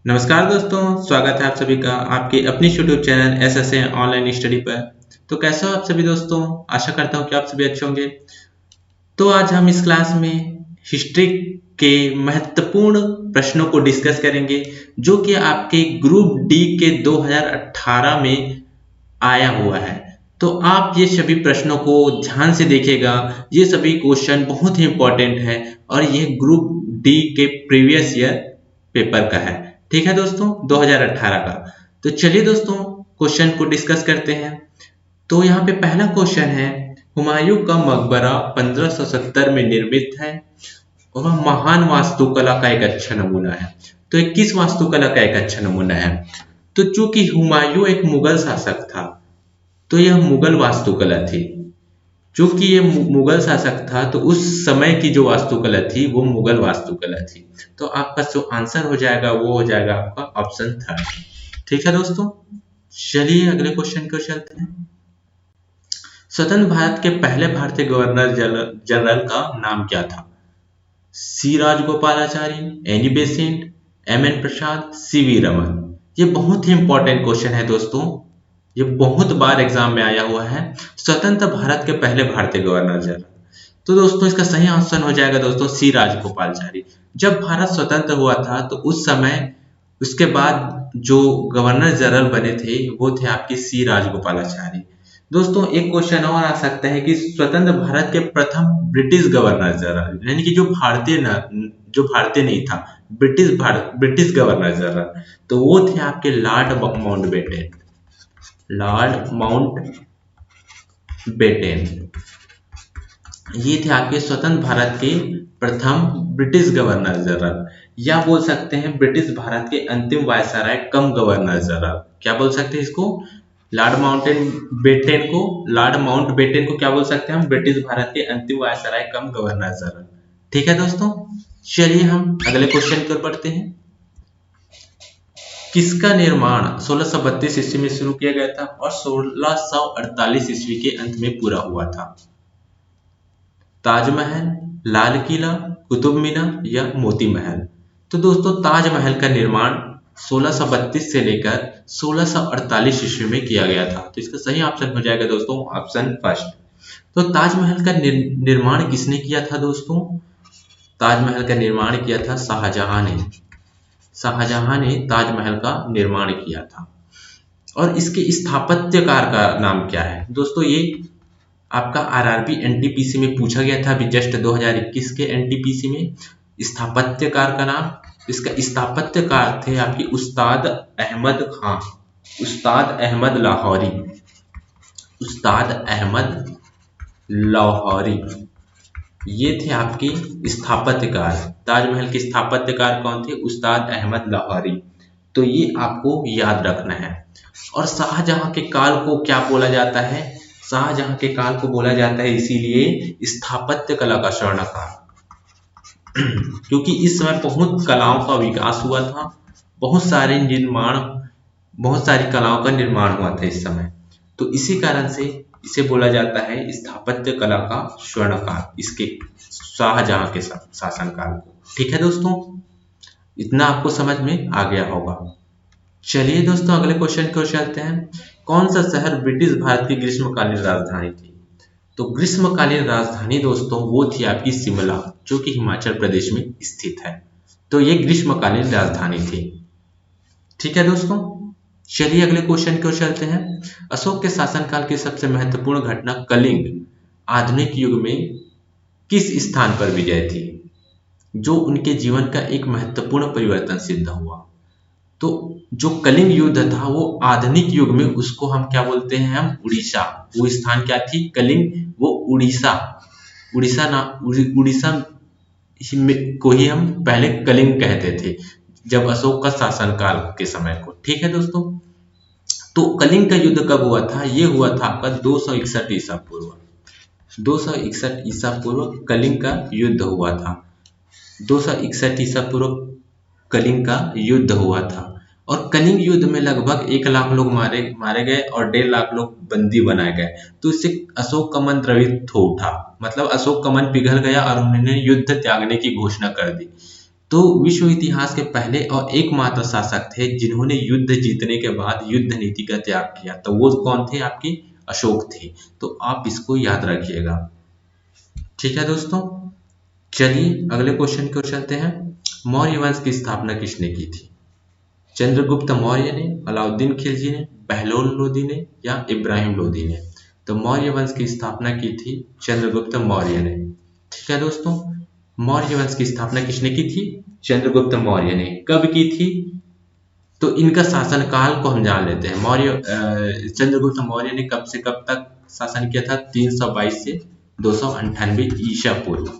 नमस्कार दोस्तों, स्वागत है आप सभी का आपके अपनी YouTube channel SSA online study पर। तो कैसे हो आप सभी दोस्तों? आशा करता हूँ कि आप सभी अच्छे होंगे। तो आज हम इस क्लास में हिस्ट्री के महत्वपूर्ण प्रश्नों को डिस्कस करेंगे जो कि आपके ग्रुप डी के 2018 में आया हुआ है। तो आप ये सभी प्रश्नों को ध्यान से देखिएगा। ये सभी क्वेश्चन बहुत ही इंपॉर्टेंट है और ये ग्रुप डी के प्रीवियस ईयर पेपर का है। ठीक है दोस्तों, 2018 का। तो चलिए दोस्तों क्वेश्चन को डिस्कस करते हैं। तो यहाँ पे पहला क्वेश्चन है, हुमायूं का मकबरा 1570 में निर्मित है और वह महान वास्तुकला का एक अच्छा नमूना है। तो ये किस वास्तुकला का एक अच्छा नमूना है? तो चूंकि हुमायूं एक मुगल शासक था तो यह मुगल वास्तुकला थी। चूंकि ये मुगल शासक था तो उस समय की जो वास्तुकला थी वो मुगल वास्तुकला थी। तो आपका जो आंसर हो जाएगा वो हो जाएगा आपका ऑप्शन थर्ड। ठीक है दोस्तों, चलिए अगले क्वेश्चन को चलते हैं। स्वतंत्र भारत के पहले भारतीय गवर्नर जनरल का नाम क्या था? C Rajagopalachari, Annie Besant, M N Prasad, C V Raman. ये बहुत ही इंपॉर्टेंट क्वेश्चन है दोस्तों, ये बहुत बार एग्जाम में आया हुआ है। स्वतंत्र भारत के पहले भारतीय गवर्नर जनरल, तो दोस्तों इसका सही आंसर हो जाएगा दोस्तों सी राजगोपालाचारी। जब भारत स्वतंत्र हुआ था तो उस समय उसके बाद जो गवर्नर जनरल बने थे वो थे आपके सी राजगोपालाचारी। दोस्तों एक क्वेश्चन और आ सकता है कि स्वतंत्र भारत के प्रथम ब्रिटिश गवर्नर जनरल, यानी कि जो भारतीय नहीं था, ब्रिटिश गवर्नर जनरल, तो वो थे आपके लॉर्ड माउंटबेटन। लॉर्ड माउंटबेटन ये थे आपके स्वतंत्र भारत के प्रथम ब्रिटिश गवर्नर जनरल, या बोल सकते हैं ब्रिटिश भारत के अंतिम वायसराय कम गवर्नर जनरल। क्या बोल सकते हैं इसको? लॉर्ड माउंटबेटन को क्या बोल सकते हैं हम? ब्रिटिश भारत के अंतिम वायसराय कम गवर्नर जनरल। ठीक है दोस्तों, चलिए हम अगले क्वेश्चन की ओर बढ़ते हैं। किसका निर्माण 1632 ईस्वी में शुरू किया गया था और 1648 ईस्वी के अंत में पूरा हुआ था? ताजमहल, लाल किला, कुतुब मीनार या मोती महल? तो दोस्तों ताजमहल का निर्माण 1632 से लेकर 1648 ईस्वी में किया गया था। तो इसका सही ऑप्शन हो जाएगा दोस्तों ऑप्शन फर्स्ट। तो ताजमहल का निर्माण किसने किया था दोस्तों? ताजमहल का निर्माण किया था शाहजहां ने। शाहजहां ने ताजमहल का निर्माण किया था। और इसके स्थापत्यकार का नाम क्या है दोस्तों? ये आपका आरआरबी एनटीपीसी में पूछा गया था अभी जस्ट 2021 के एनटीपीसी में। स्थापत्यकार का नाम, इसका स्थापत्यकार थे आपकी उस्ताद अहमद खां, उस्ताद अहमद लाहौरी, उस्ताद अहमद लाहौरी। ये थे आपके स्थापत्यकार। ताजमहल के स्थापत्यकार कौन थे? उस्ताद अहमद लाहौरी। तो ये आपको याद रखना है। और शाहजहां के काल को क्या बोला जाता है? शाहजहां के काल को बोला जाता है इसीलिए स्थापत्य कला का स्वर्णकाल, क्योंकि इस समय बहुत कलाओं का विकास हुआ था, बहुत सारी कलाओं का निर्माण हुआ था इस समय। तो इसी कारण से इसे बोला जाता है स्थापत्य कला का स्वर्णकाल, इसके शाहजहां के शासनकाल को। ठीक है दोस्तों, इतना आपको समझ में आ गया होगा। चलिए दोस्तों अगले क्वेश्चन की ओर चलते हैं। कौन सा शहर ब्रिटिश भारत की ग्रीष्मकालीन राजधानी थी? तो ग्रीष्मकालीन राजधानी दोस्तों वो थी आपकी शिमला, जो कि हिमाचल प्रदेश में स्थित है। तो ये ग्रीष्मकालीन राजधानी थी। ठीक है दोस्तों, चलिए अगले क्वेश्चन की ओर चलते हैं। अशोक के शासनकाल की सबसे महत्वपूर्ण घटना कलिंग आधुनिक युग में किस स्थान पर विजय थी, जो उनके जीवन का एक महत्वपूर्ण परिवर्तन सिद्ध हुआ? तो जो कलिंग युद्ध था वो आधुनिक युग में उसको हम क्या बोलते हैं? हम उड़ीसा। वो स्थान क्या थी? कलिंग, वो उड़ीसा को ही हम पहले कलिंग कहते थे जब अशोक का शासनकाल के समय को। ठीक है दोस्तों, तो कलिंग का युद्ध कब हुआ था? ये हुआ था आपका 261 ईसा पूर्व। 261 ईसा पूर्व कलिंग का युद्ध हुआ था। 261 ईसा पूर्व कलिंग का युद्ध हुआ था। और कलिंग युद्ध में लगभग 1 लाख लोग मारे गए और 1.5 लाख लोग बंदी बनाए गए। तो इससे अशोक का मन द्रवित हो उठा, मतलब अशोक का मन पिघल गया और उन्होंने युद्ध त्यागने की घोषणा कर दी। तो विश्व इतिहास के पहले और एकमात्र शासक थे जिन्होंने युद्ध जीतने के बाद युद्ध नीति का त्याग किया। तो वो कौन थे? आपके अशोक थे। तो आप इसको याद रखिएगा। ठीक है दोस्तों, चलिए अगले क्वेश्चन की ओर चलते हैं। मौर्य वंश की स्थापना किसने की थी? चंद्रगुप्त मौर्य ने, अलाउद्दीन खिलजी ने, बहलोल लोदी ने या इब्राहिम लोदी ने? तो मौर्य वंश की स्थापना की थी चंद्रगुप्त मौर्य ने। ठीक है दोस्तों, मौर्य वंश की स्थापना किसने की थी? चंद्रगुप्त मौर्य ने। कब की थी? तो इनका शासनकाल को हम जान लेते हैं। चंद्रगुप्त मौर्य ने कब से कब तक शासन किया था? 322 से 298 ईसा पूर्व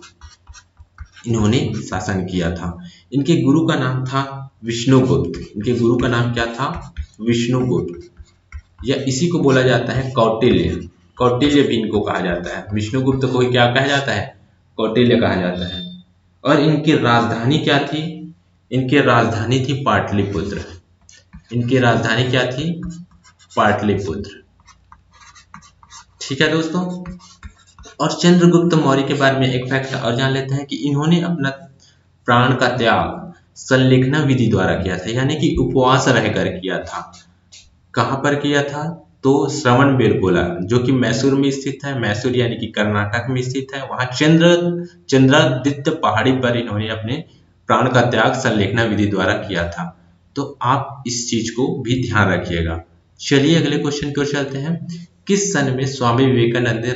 इन्होंने शासन किया था। इनके गुरु का नाम था विष्णुगुप्त। इनके गुरु का नाम क्या था? विष्णुगुप्त, या इसी को बोला जाता है कौटिल्य। कौटिल्य भी इनको कहा जाता है। विष्णुगुप्त को क्या कहा जाता है? कौटिल्य कहा जाता है। और इनकी राजधानी क्या थी? इनकी राजधानी थी पाटलिपुत्र। इनकी राजधानी क्या थी? पाटलिपुत्र। ठीक है दोस्तों, और चंद्रगुप्त मौर्य के बारे में एक फैक्ट और जान लेते हैं कि इन्होंने अपना प्राण का त्याग संलेखना विधि द्वारा किया था, यानी कि उपवास रहकर किया था। कहां पर किया था? तो श्रवणबेलगोला, जो कि मैसूर में स्थित है। मैसूर यानी कि कर्नाटक में स्थित है। वहां चंद्रादित्य पहाड़ी पर इन्होंने अपने प्राण का त्याग संलेखना विधि द्वारा किया था। तो आप इस चीज को भी ध्यान रखिएगा। चलिए अगले क्वेश्चन की ओर चलते हैं। किस सन में स्वामी विवेकानंद ने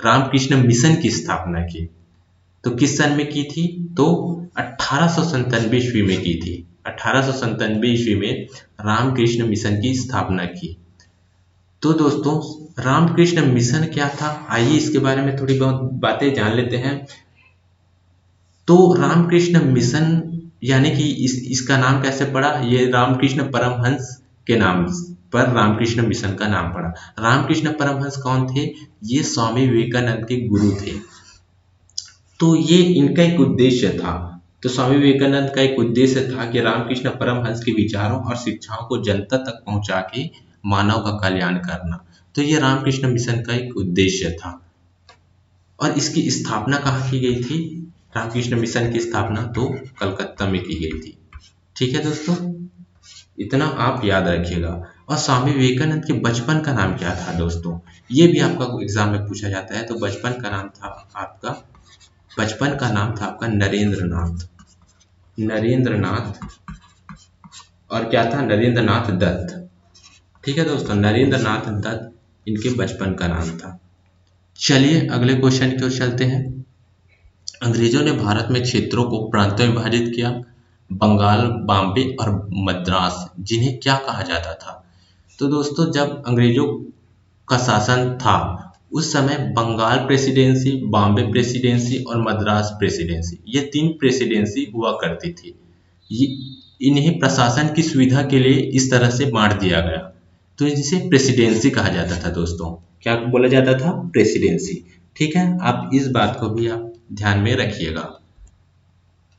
रामकृष्ण मिशन की स्थापना की? तो किस सन में की थी? तो 1897 ईस्वी में की थी। 1897 ईस्वी में रामकृष्ण मिशन की स्थापना की। तो दोस्तों, रामकृष्ण मिशन क्या था? आइए इसके बारे में थोड़ी बहुत बातें जान लेते हैं। तो रामकृष्ण मिशन यानी कि इसका नाम कैसे पड़ा? ये रामकृष्ण परमहंस के नाम पर रामकृष्ण मिशन का नाम पड़ा। रामकृष्ण परमहंस कौन थे? ये स्वामी विवेकानंद के गुरु थे। तो ये इनका एक उद्देश्य था। तो स्वामी विवेकानंद का एक उद्देश्य था कि रामकृष्ण परमहंस के विचारों और शिक्षाओं को जनता तक पहुंचा के मानव का कल्याण करना। तो ये रामकृष्ण मिशन का एक उद्देश्य था। और इसकी स्थापना कहाँ की गई थी? रामकृष्ण मिशन की स्थापना तो कलकत्ता में की गई थी। ठीक है दोस्तों, इतना आप याद रखिएगा। और स्वामी विवेकानंद के बचपन का नाम क्या था दोस्तों? ये भी आपका एग्जाम में पूछा जाता है। तो बचपन का नाम था आपका नरेंद्रनाथ। और क्या था? नरेंद्रनाथ दत्त। ठीक है दोस्तों, नरेंद्रनाथ दत्त इनके बचपन का नाम था। चलिए अगले क्वेश्चन की ओर चलते हैं। अंग्रेजों ने भारत में क्षेत्रों को प्रांतों में विभाजित किया। बंगाल, बॉम्बे और मद्रास, जिन्हें क्या कहा जाता था? तो दोस्तों, जब अंग्रेजों का शासन था उस समय बंगाल प्रेसिडेंसी, बॉम्बे प्रेसिडेंसी और मद्रास प्रेसिडेंसी, ये 3 प्रेसिडेंसी हुआ करती थी। इन्हें प्रशासन की सुविधा के लिए इस तरह से बांट दिया गया। तो जिसे प्रेसिडेंसी कहा जाता था दोस्तों। क्या बोला जाता था? प्रेसिडेंसी। ठीक है, आप इस बात को भी आप ध्यान में रखिएगा।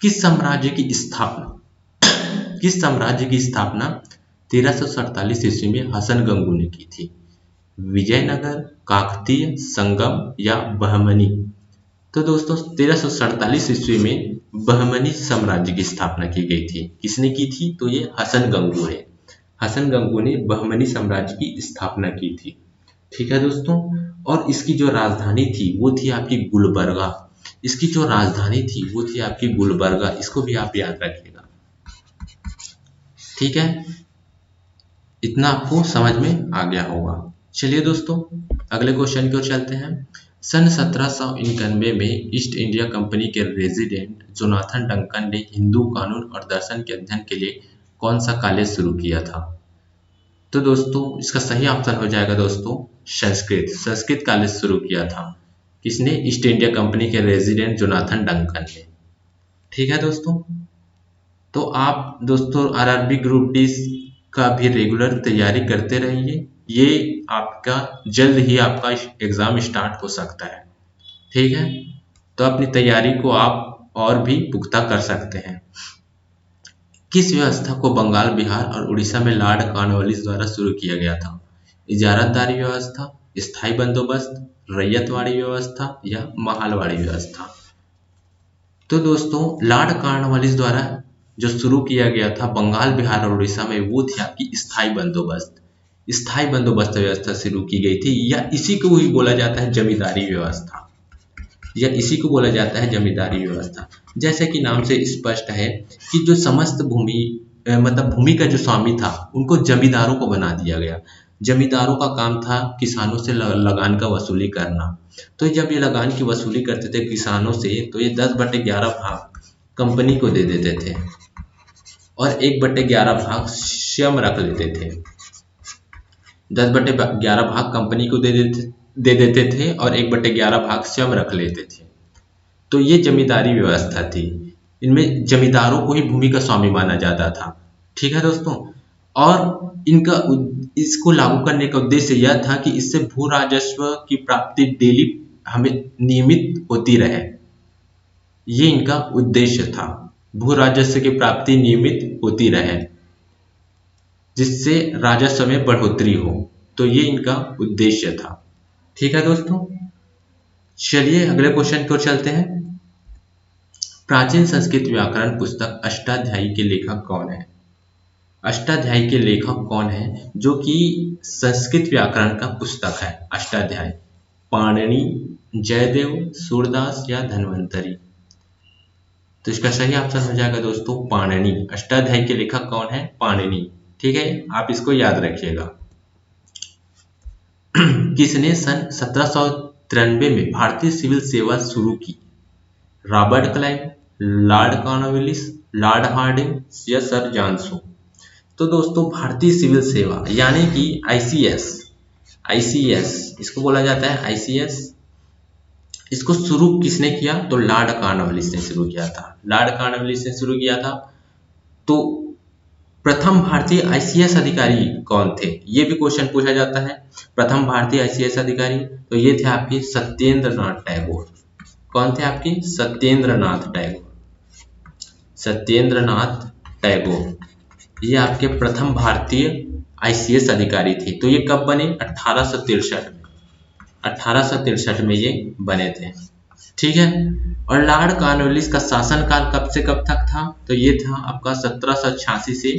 किस साम्राज्य की स्थापना 1347 ईस्वी में हसन गंगू ने की थी? विजयनगर, काकतीय, संगम या बहमनी? तो दोस्तों, 1347 ईस्वी में बहमनी साम्राज्य की स्थापना की गई थी। किसने की थी? तो ये हसन गंगू है। हसन गंगू ने बहमनी साम्राज्य की स्थापना की थी। ठीक है दोस्तों, और इसकी जो राजधानी थी वो थी आपकी गुलबर्गा। इसको भी आप याद रखिएगा। ठीक है, इतना आपको समझ में आ गया होगा। चलिए दोस्तों अगले क्वेश्चन की ओर चलते हैं। सन 1791 में ईस्ट इंडिया कंपनी के रेजिडेंट जोनाथन डंकन ने हिंदू कानून और दर्शन के अध्ययन के लिए कौन सा कॉलेज शुरू किया था? तो दोस्तों इसका सही ऑप्शन हो जाएगा दोस्तों संस्कृत कॉलेज शुरू किया था। किसने? ईस्ट इंडिया कंपनी के रेजिडेंट जोनाथन डंकन ने। ठीक है दोस्तों, तो आप दोस्तों आरआरबी ग्रुप डी का भी रेगुलर तैयारी करते रहिए। ये आपका जल्द ही आपका एग्जाम स्टार्ट हो सकता है। ठीक है, तो अपनी तैयारी को आप और भी पुख्ता कर सकते हैं। किस व्यवस्था को बंगाल, बिहार और उड़ीसा में लॉर्ड कॉर्नवालिस द्वारा शुरू किया गया था? इजारतदारी व्यवस्था, स्थायी बंदोबस्त, रैयतवाड़ी व्यवस्था या महालवाड़ी व्यवस्था? तो दोस्तों लॉर्ड कॉर्नवालिस द्वारा जो शुरू किया गया था बंगाल, बिहार और उड़ीसा में, वो थी आपकी स्थायी बंदोबस्त। स्थायी बंदोबस्त व्यवस्था शुरू की गई थी, या इसी को ही बोला जाता है जमींदारी व्यवस्था, या इसी को बोला जाता है जमींदारी व्यवस्था। जैसे कि नाम से स्पष्ट है कि जो समस्त भूमि मतलब भूमि का जो स्वामी था उनको जमींदारों को बना दिया गया। जमींदारों का काम था किसानों से लगान का वसूली करना। तो जब ये लगान की वसूली करते थे किसानों से, तो ये 10/11 भाग कंपनी को दे देते थे और 1/11 भाग स्वयं रख लेते थे। 10/11 भाग कंपनी को दे देते थे और 1/11 भाग स्वयं रख लेते थे। तो ये जमींदारी व्यवस्था थी। इनमें जमींदारों को ही भूमि का स्वामी माना जाता था। ठीक है दोस्तों, और इनका इसको लागू करने का उद्देश्य यह था कि इससे भू राजस्व की प्राप्ति डेली हमें नियमित होती रहे। ये इनका उद्देश्य था, भू राजस्व की प्राप्ति नियमित होती रहे जिससे राजस्व में बढ़ोतरी हो। तो ये इनका उद्देश्य था। ठीक है दोस्तों, चलिए अगले क्वेश्चन की ओर चलते हैं। प्राचीन संस्कृत व्याकरण पुस्तक अष्टाध्यायी के लेखक कौन है? अष्टाध्यायी के लेखक कौन है जो कि संस्कृत व्याकरण का पुस्तक है अष्टाध्यायी? पाणिनि, जयदेव, सूरदास या धन्वंतरी? तो इसका सही ऑप्शन हो जाएगा दोस्तों पाणिनि। अष्टाध्यायी के लेखक कौन है? पाणिनि। ठीक है, आप इसको याद रखिएगा। किसने सन 1793 में भारतीय सिविल सेवा शुरू की? Robert Clive, Lord Cornwallis, Lord Hardinge या सर जॉनसन? तो दोस्तों भारतीय सिविल सेवा यानी कि आईसीएस, इसको बोला जाता है आईसीएस। इसको शुरू किसने किया? तो लॉर्ड कॉर्नवालिस ने शुरू किया था। लॉर्ड कॉर्नवालिस ने शुरू किया था। तो प्रथम भारतीय आईसीएस अधिकारी कौन थे? ये भी क्वेश्चन पूछा जाता है। प्रथम भारतीय आईसीएस अधिकारी तो ये थे आपके सत्येंद्रनाथ टैगोर। कौन थे आपके? सत्येंद्रनाथ टैगोर। सत्येंद्रनाथ टैगोर ये आपके प्रथम भारतीय आईसीएस अधिकारी थे। तो ये कब बने? 1863 में ये बने थे। ठीक है, और लॉर्ड कॉर्नवालिस का शासनकाल कब से कब तक था? तो ये था आपका 1786 से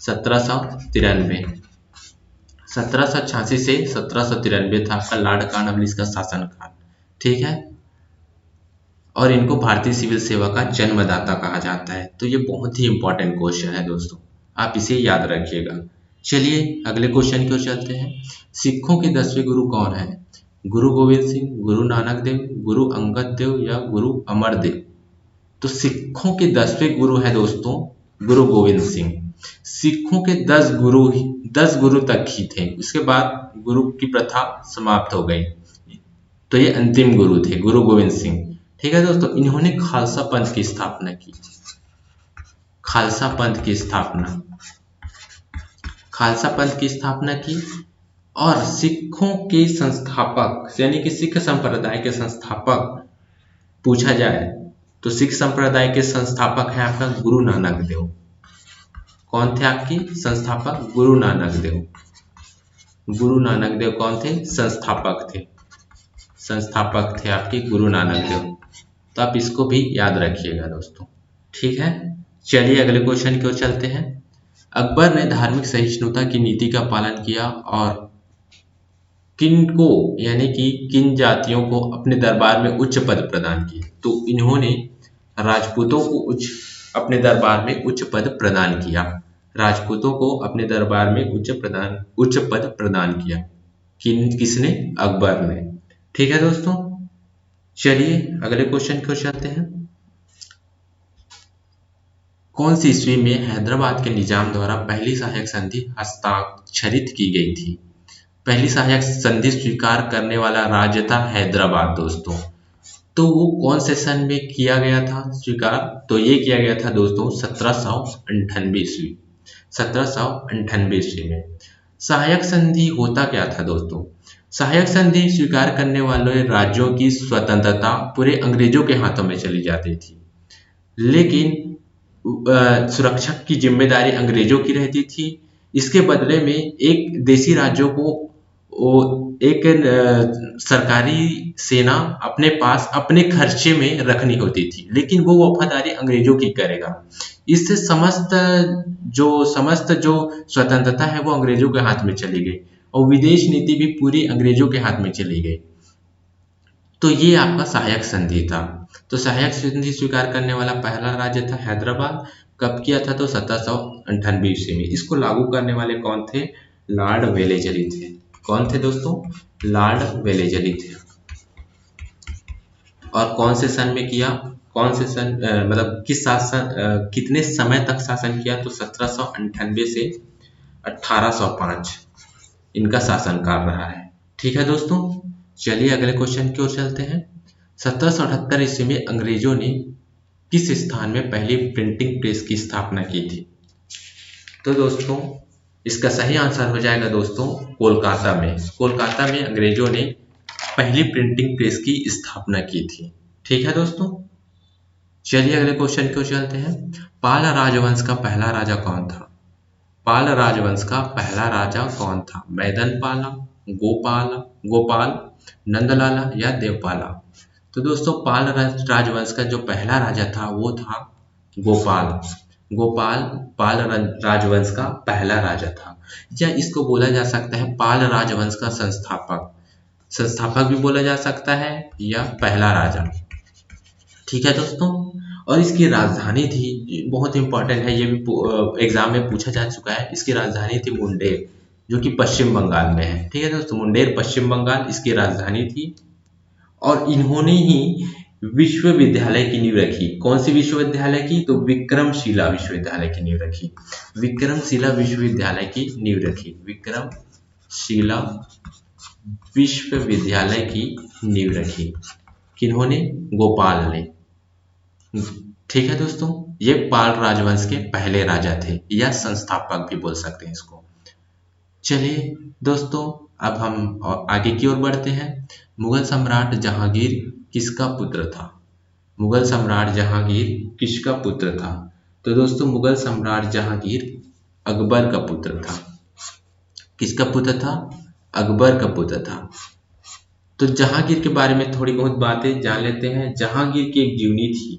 1793। 1786 से 1793 था आपका लॉर्ड कॉर्नवालिस का शासनकाल। ठीक है, और इनको भारतीय सिविल सेवा का जन्मदाता कहा जाता है। तो ये बहुत ही इंपॉर्टेंट क्वेश्चन है दोस्तों, आप इसे याद रखिएगा। चलिए अगले क्वेश्चन की ओर चलते हैं। सिखों के 10वें गुरु कौन है? गुरु गोविंद सिंह, गुरु नानक देव, गुरु अंगद देव या गुरु अमर देव? तो सिखों के 10वें गुरु है दोस्तों गुरु गोविंद सिंह। सिखों के 10 गुरु तक ही थे, उसके बाद गुरु की प्रथा समाप्त हो गई। तो ये अंतिम गुरु थे गुरु गोविंद सिंह। ठीक है दोस्तों, इन्होंने खालसा पंथ की स्थापना की। खालसा पंथ की स्थापना की और सिखों के संस्थापक यानी कि सिख संप्रदाय के संस्थापक पूछा जाए तो सिख संप्रदाय के संस्थापक है आपका गुरु नानक देव। कौन थे आपके संस्थापक? गुरु नानक देव। गुरु नानक देव कौन थे? संस्थापक थे आपके गुरु नानक देव। तो आप इसको भी याद रखिएगा दोस्तों। ठीक है, चलिए अगले क्वेश्चन की ओर चलते हैं। अकबर ने धार्मिक सहिष्णुता की नीति का पालन किया और किनको यानी कि किन जातियों को अपने दरबार में उच्च पद प्रदान किए? तो इन्होंने राजपूतों को अपने दरबार में उच्च पद प्रदान किया। राजपूतों को अपने दरबार में उच्च पद प्रदान किया। किसने? अकबर ने। ठीक है दोस्तों, चलिए अगले क्वेश्चन की ओर चलते हैं। कौन सी ईस्वी में हैदराबाद के निजाम द्वारा पहली सहायक संधि हस्ताक्षरित की गई थी? पहली सहायक संधि स्वीकार करने वाला राज्य था हैदराबाद दोस्तों। तो वो कौन से सन में किया गया था स्वीकार? तो ये किया गया था दोस्तों 1798 ईस्वी। 1798 ईस्वी में। सहायक संधि होता क्या था दोस्तों? सहायक संधि स्वीकार करने वाले राज्यों की स्वतंत्रता पूरे अंग्रेजों के हाथों में चली जाती थी, लेकिन सुरक्षा की जिम्मेदारी अंग्रेजों की रहती थी। इसके बदले में एक देशी राज्यों को एक सरकारी सेना अपने पास अपने खर्चे में रखनी होती थी, लेकिन वो वफादारी अंग्रेजों की करेगा। इससे समस्त जो स्वतंत्रता है वो अंग्रेजों के हाथ में चली गई और विदेश नीति भी पूरी अंग्रेजों के हाथ में चली गई। तो ये आपका सहायक संधि था। तो सहायक संधि स्वीकार करने वाला पहला राज्य था हैदराबाद। कब किया था? तो 1798 ईस्वी में। इसको लागू करने वाले कौन थे? लॉर्ड वेलेजली थे। कौन थे दोस्तों? लॉर्ड वेलेजली थे। और कौन से सन में किया? कौन से सन मतलब किस शासन कितने समय तक शासन किया? तो 1798 से 1805 इनका शासनकाल रहा है। ठीक है दोस्तों, चलिए अगले क्वेश्चन की ओर चलते हैं। 1778 ईस्वी में अंग्रेजों ने किस स्थान में पहली प्रिंटिंग प्रेस की स्थापना की थी? तो दोस्तों इसका सही आंसर हो जाएगा दोस्तों कोलकाता में। कोलकाता में अंग्रेजों ने पहली प्रिंटिंग प्रेस की स्थापना की थी। ठीक है दोस्तों, चलिए अगले क्वेश्चन की ओर चलते हैं। पाल राजवंश का पहला राजा कौन था? पाल राजवंश का पहला राजा कौन था? मैदनपाला, गोपाल, नंदलाला या देवपाला? तो दोस्तों पाल राजवंश का जो पहला राजा था वो था गोपाल पाल राजवंश का पहला राजा था, या इसको बोला जा सकता है पाल राजवंश का संस्थापक भी बोला जा सकता है या पहला राजा। ठीक है दोस्तों, और इसकी राजधानी थी, बहुत इंपॉर्टेंट है, ये भी एग्जाम में पूछा जा चुका है। इसकी राजधानी थी मुंडेर, जो कि पश्चिम बंगाल में है। ठीक है दोस्तों, मुंडेर पश्चिम बंगाल इसकी राजधानी थी। और इन्होंने ही विश्वविद्यालय की नींव रखी। कौन सी विश्वविद्यालय की? तो विक्रमशिला विश्वविद्यालय की नींव रखी। विक्रमशिला विश्वविद्यालय की नींव रखी। विक्रमशिला विश्वविद्यालय की नींव रखी किन्होंने? गोपाल ने। ठीक है दोस्तों, ये पाल राजवंश के पहले राजा थे या संस्थापक भी बोल सकते हैं इसको। चलिए दोस्तों अब हम आगे की ओर बढ़ते हैं। मुगल सम्राट जहांगीर किसका पुत्र था? मुगल सम्राट जहांगीर किसका पुत्र था? तो दोस्तों मुगल सम्राट जहांगीर अकबर का पुत्र था। किसका पुत्र था? अकबर का पुत्र था। तो जहांगीर के बारे में थोड़ी बहुत बातें जान लेते हैं। जहांगीर की एक जीवनी थी,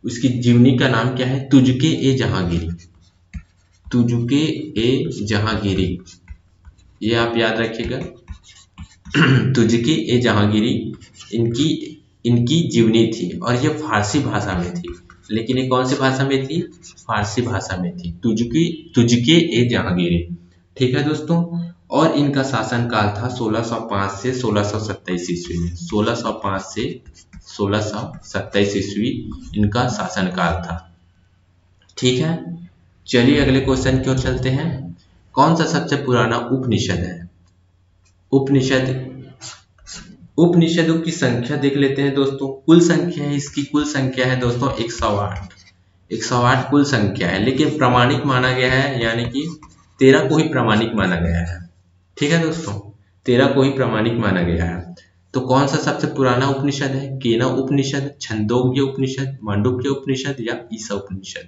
उसकी जीवनी का नाम क्या है? तुझके ए जहांगीरी। तुझके ए जहांगीरी, ये आप याद रखिएगा। तुझके ए जहांगीरी इनकी जीवनी थी और ये फारसी भाषा में थी। लेकिन ये कौन सी भाषा में थी? फारसी भाषा में थी। तुझके ए जहांगीरी। ठीक है दोस्तों, और इनका शासनकाल था 1605 से 1627 ईस्वी में। 1605 से 1627 ईस्वी इनका शासनकाल था। ठीक है, चलिए अगले क्वेश्चन की ओर चलते हैं। कौन सा सबसे पुराना उपनिषद है? उपनिषदों की संख्या देख लेते हैं दोस्तों। कुल संख्या है इसकी, कुल संख्या है दोस्तों 108। 108 कुल संख्या है, लेकिन प्रामाणिक माना गया है, यानी कि 13 को ही प्रामाणिक माना गया है। ठीक है दोस्तों, 13 को ही प्रामाणिक माना गया है। तो कौन सा सबसे पुराना उपनिषद है? केना उपनिषद, छंदोग्य उपनिषद, मांडुक्य उपनिषद या ईसा उपनिषद?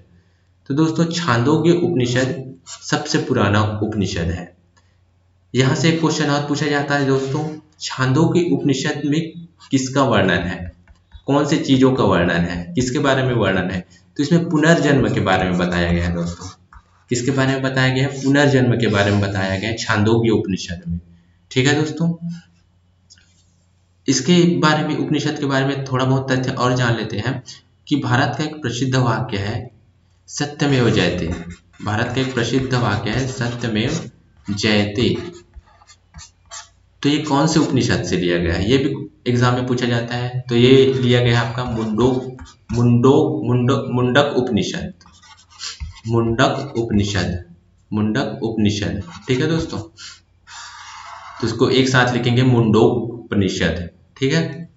तो दोस्तों छांदोग्य उपनिषद सबसे पुराना उपनिषद है। यहां से एक क्वेश्चन और पूछा जाता है दोस्तों, छांदोग्य उपनिषद में किसका वर्णन है? कौन सी चीजों का वर्णन है? किसके बारे में वर्णन है? तो इसमें पुनर्जन्म के बारे में बताया गया है दोस्तों। किसके बारे में बताया गया है? पुनर्जन्म के बारे में बताया गया है छांदोग्य उपनिषद में। ठीक है दोस्तों, इसके बारे में, उपनिषद के बारे में थोड़ा बहुत तथ्य और जान लेते हैं कि भारत का एक प्रसिद्ध वाक्य है सत्यमेव जयते। भारत का एक प्रसिद्ध वाक्य है सत्यमेव जयते। तो ये कौन से उपनिषद से लिया गया है? ये भी एग्जाम में पूछा जाता है। तो ये लिया गया है आपका मुंडक उपनिषद। मुंडक उपनिषद। ठीक है दोस्तों, तो इसको एक साथ लिखेंगे मुंडोपनिषद। ठीक है,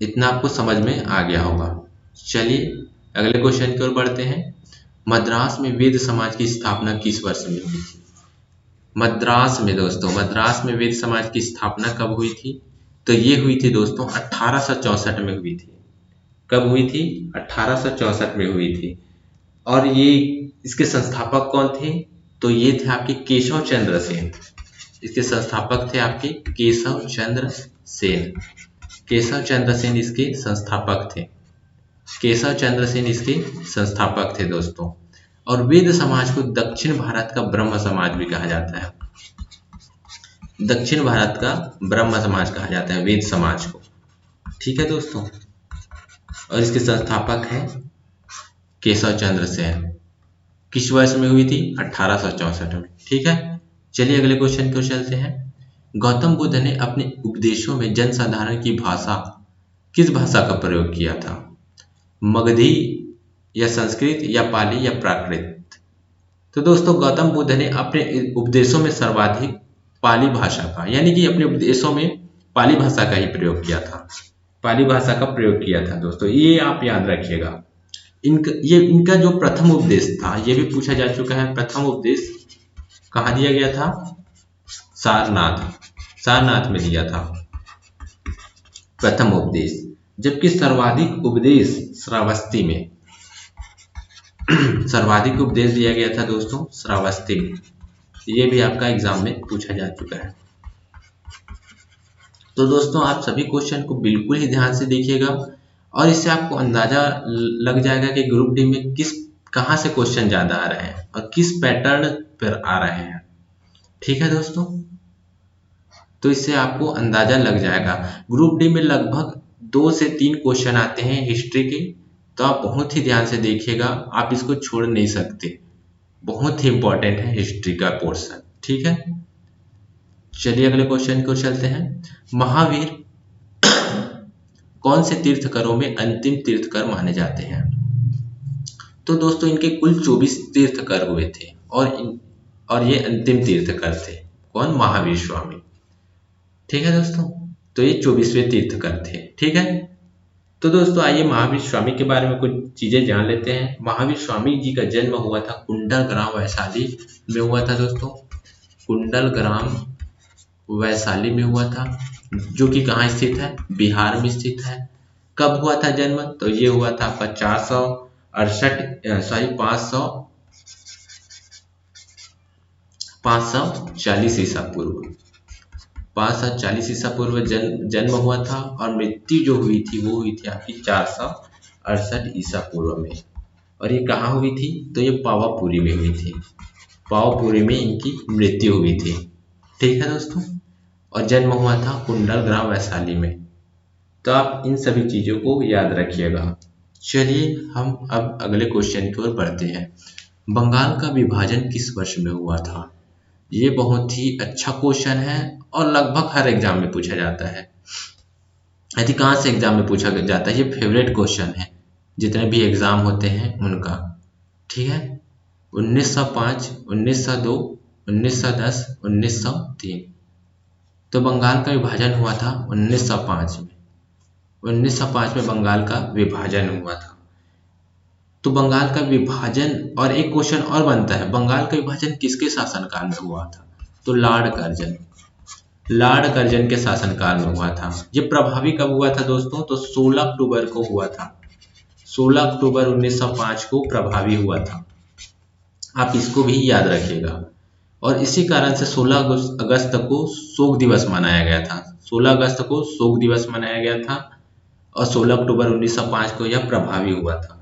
इतना आपको समझ में आ गया होगा। चलिए अगले क्वेश्चन की ओर बढ़ते हैं। मद्रास में वेद समाज की स्थापना किस वर्ष में हुई थी? मद्रास में वेद समाज की स्थापना कब हुई थी? तो ये हुई थी दोस्तों 1864 में हुई थी। कब हुई थी? 1864 में हुई थी। और ये इसके संस्थापक कौन थे? तो ये थे आपके केशव चंद्र सेन। इसके संस्थापक थे आपके केशव चंद्र सेन। केशव चंद्र सेन इसके संस्थापक थे। केशव चंद्र सेन इसके संस्थापक थे दोस्तों। और वेद समाज को दक्षिण भारत का ब्रह्म समाज भी कहा जाता है। दक्षिण भारत का ब्रह्म समाज कहा जाता है वेद समाज को। ठीक है दोस्तों। और इसके संस्थापक हैं केशव चंद्र सेन। किस वर्ष में हुई थी? 1864 में। ठीक है, चलिए अगले क्वेश्चन की ओर चलते हैं। गौतम बुद्ध ने अपने उपदेशों में जनसाधारण की भाषा, किस भाषा का प्रयोग किया था? मगधी या संस्कृत या पाली या प्राकृत? तो दोस्तों गौतम बुद्ध ने अपने उपदेशों में सर्वाधिक पाली भाषा का, यानी कि अपने उपदेशों में पाली भाषा का ही प्रयोग किया था। पाली भाषा का प्रयोग किया था दोस्तों, ये आप याद रखिएगा। इनका जो प्रथम उपदेश था, ये भी पूछा जा चुका है। प्रथम उपदेश कहाँ दिया गया था? सारनाथ में दिया था प्रथम उपदेश। जबकि सर्वाधिक उपदेश श्रावस्ती में सर्वाधिक उपदेश दिया गया था दोस्तों श्रावस्ती में। ये भी आपका एग्जाम में पूछा जा चुका है। तो दोस्तों आप सभी क्वेश्चन को बिल्कुल ही ध्यान से देखिएगा और इससे आपको अंदाजा लग जाएगा कि ग्रुप डी में कहाँ से क्वेश्चन ज्यादा आ रहे हैं और किस पैटर्न पर आ रहे हैं। ठीक है दोस्तों, तो इससे आपको अंदाजा लग जाएगा। ग्रुप डी में लगभग 2 से 3 क्वेश्चन आते हैं हिस्ट्री के, तो आप बहुत ही ध्यान से देखिएगा, आप इसको छोड़ नहीं सकते। बहुत ही इंपॉर्टेंट है हिस्ट्री का पोर्शन। ठीक है, चलिए अगले क्वेश्चन को चलते हैं। महावीर कौन से तीर्थकरों में अंतिम तीर्थकर माने जाते हैं? तो दोस्तों इनके कुल 24 तीर्थकर हुए थे और ये अंतिम तीर्थकर थे। कौन? महावीर स्वामी। ठीक है दोस्तों, तो ये 24वें तीर्थकर थे। ठीक है, तो दोस्तों आइए महावीर स्वामी के बारे में कुछ चीजें जान लेते हैं। महावीर स्वामी जी का जन्म हुआ था कुंडल ग्राम वैशाली में हुआ था दोस्तों। कुंडल ग्राम वैशाली में हुआ था, जो कि कहाँ स्थित है? बिहार में स्थित है। कब हुआ था जन्म? तो ये हुआ था 540 ईसा पूर्व। 540 ईसा पूर्व जन्म हुआ था और मृत्यु जो हुई थी वो हुई थी आपकी 468 ईसा पूर्व में। और ये कहाँ हुई थी? तो ये पावापुरी में हुई थी। पावापुरी में इनकी मृत्यु हुई थी। ठीक है दोस्तों, और जन्म हुआ था कुंडल ग्राम वैशाली में। तो आप इन सभी चीजों को याद रखिएगा। चलिए हम अब अगले क्वेश्चन की ओर बढ़ते हैं। बंगाल का विभाजन किस वर्ष में हुआ था? ये बहुत ही अच्छा क्वेश्चन है और लगभग हर एग्जाम में पूछा जाता है। अधिकांश एग्जाम में पूछा जाता है। ये फेवरेट क्वेश्चन है जितने भी एग्जाम होते हैं उनका। ठीक है, 1905, 1902, 1910, 1903। तो बंगाल का विभाजन हुआ था 1905 में। 1905 में बंगाल का विभाजन हुआ था। तो बंगाल का विभाजन, और एक क्वेश्चन और बनता है, बंगाल का विभाजन किसके शासनकाल में हुआ था? तो लॉर्ड कर्जन के शासनकाल में हुआ था। ये प्रभावी कब हुआ था दोस्तों? तो 16 अक्टूबर को हुआ था। 16 अक्टूबर 1905 को प्रभावी हुआ था। आप इसको भी याद रखिएगा। और इसी कारण से 16 अगस्त को शोक दिवस मनाया गया था। 16 अगस्त को शोक दिवस मनाया गया था और 16 अक्टूबर 1905 को यह प्रभावी हुआ था।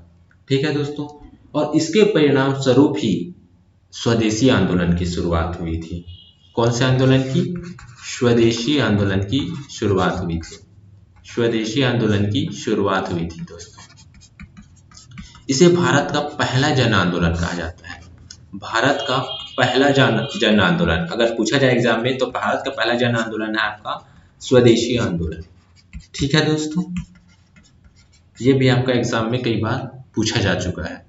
ठीक है दोस्तों, और इसके परिणाम स्वरूप ही स्वदेशी आंदोलन की शुरुआत हुई थी। कौन से आंदोलन की? स्वदेशी आंदोलन की शुरुआत हुई थी। स्वदेशी आंदोलन की शुरुआत हुई थी दोस्तों। इसे भारत का पहला जन आंदोलन कहा जाता है। भारत का पहला जन आंदोलन अगर पूछा जाए एग्जाम में, तो भारत का पहला जन आंदोलन है आपका स्वदेशी आंदोलन। ठीक है दोस्तों, ये भी आपका एग्जाम में कई बार पूछा जा चुका है।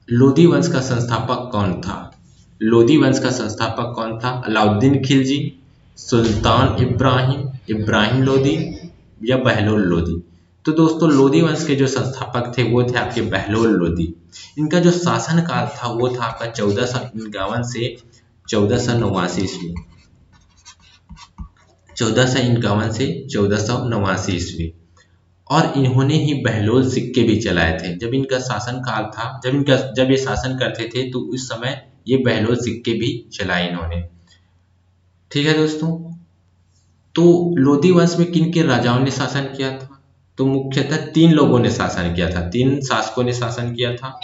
लोधी वंश का संस्थापक कौन था? लोधी वंश का संस्थापक कौन था? अलाउद्दीन खिलजी, सुल्तान इब्राहिम लोधी या बहलोल लोधी? तो दोस्तों लोधी वंश के जो संस्थापक थे वो थे आपके बहलोल लोधी। इनका जो शासन काल था वो था आपका 1451 से 1489 ईस्वी। 1451 से 1489 ईस्वी। और इन्होंने ही बहलोल सिक्के भी चलाए थे। जब इनका शासन काल था, जब ये शासन करते थे तो उस समय ये बहलोल सिक्के भी चलाए इन्होंने। ठीक है दोस्तों, तो लोधी वंश में किन के राजाओं ने शासन किया था? तो मुख्यतः 3 लोगों ने शासन किया था, 3 शासकों ने शासन किया था।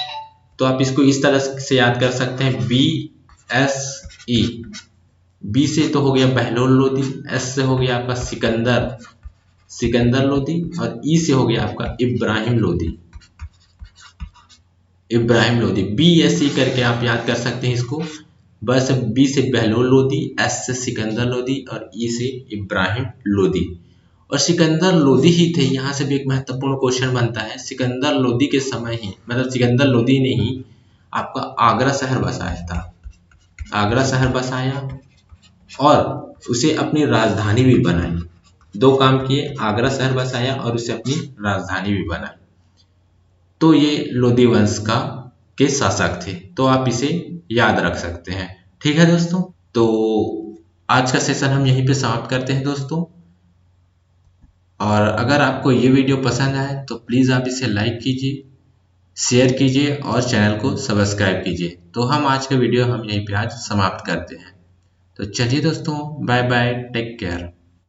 तो आप इसको इस तरह से याद कर सकते हैं, BSE। बी से तो हो गया बहलोल लोधी, एस से हो गया आपका सिकंदर लोधी, और ई से हो गया आपका इब्राहिम लोधी। BSE करके आप याद कर सकते हैं इसको। बस बी से बहलोल लोधी, एस से सिकंदर लोधी और ई से इब्राहिम लोधी। और सिकंदर लोधी ही थे, यहाँ से भी एक महत्वपूर्ण क्वेश्चन बनता है, सिकंदर लोधी के समय ही, मतलब सिकंदर लोधी ने ही आपका आगरा शहर बसाया था। आगरा शहर बसाया और उसे अपनी राजधानी भी बनाई। 2 काम किए, आगरा शहर बसाया और उसे अपनी राजधानी भी बनाई। तो ये लोधी वंश के शासक थे, तो आप इसे याद रख सकते हैं। ठीक है दोस्तों, तो आज का सेशन हम यहीं पे समाप्त करते हैं दोस्तों। और अगर आपको ये वीडियो पसंद आए तो प्लीज़ आप इसे लाइक कीजिए, शेयर कीजिए और चैनल को सब्सक्राइब कीजिए। तो हम आज का वीडियो हम यहीं पे आज समाप्त करते हैं। तो चलिए दोस्तों, बाय बाय, टेक केयर।